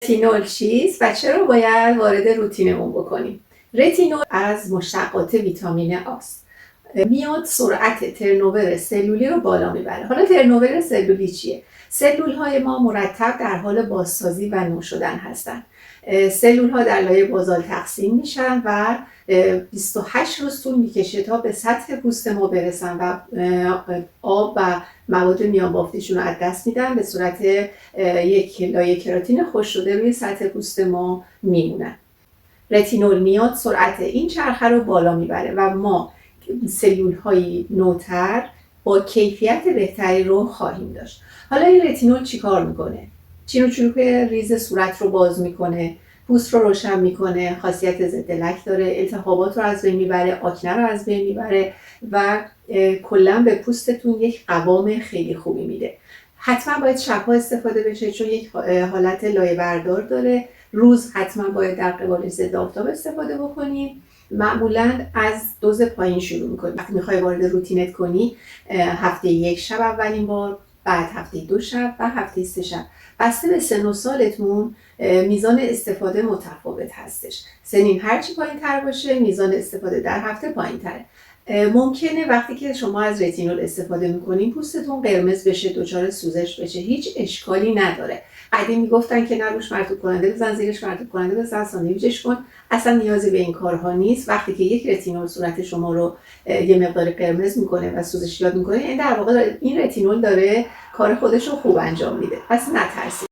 رتینول چیست و چرا باید وارد روتینمون بکنیم؟ رتینول از مشتقات ویتامین آ است. میاد سرعت ترنوور سلولی رو بالا میبره. حالا ترنوور سلولی چیه؟ سلول های ما مرتب در حال بازسازی و نو شدن هستن. سلول ها در لایه بازال تقسیم میشن و 28 روز طول میکشه تا به سطح پوست ما برسن و آب و مواد میان بافتیشون رو از دست میدن، به صورت یک لایه کراتین خشک شده روی سطح پوست ما میمونن. رتینول میاد سرعت این چرخه رو بالا میبره و ما سلول های نوتر با کیفیت بهتری رو خواهیم داشت. حالا این رتینول چی کار میکنه؟ چین و چروک ریز صورت رو باز میکنه، پوست رو روشن میکنه، خاصیت ضد لک داره، التهابات رو از بین میبره، آکنه رو از بین میبره و کلا به پوستتون یک قوام خیلی خوبی میده. حتما باید شبها استفاده بشه چون یک حالت لایه بردار داره. روز حتما باید در قبال ضد آفتاب استفاده بکنیم. معمولا از دوز پایین شروع میکنیم. وقتی میخوای وارد روتینت کنی، هفته 1 شب اولین بار، بعد هفته 2 شب و هفته 3 شب. بسته به سن و سالتون میزان استفاده متفاوت هستش. سنین هرچی پایین تر باشه میزان استفاده در هفته پایین تره. ممکنه وقتی که شما از رتینول استفاده میکنین پوستتون قرمز بشه، دچار سوزش بشه، هیچ اشکالی نداره. قدیم میگفتن که نه روش مرطوب کننده بزن، زیرش مرطوب کننده بزن، ساندویچش کن. اصلا نیازی به این کارها نیست. وقتی که یک رتینول صورت شما رو یه مقدار قرمز میکنه و سوزش ایجاد میکنه، این در واقع این رتینول داره کار خودش رو خوب انجام میده. پس نترسید.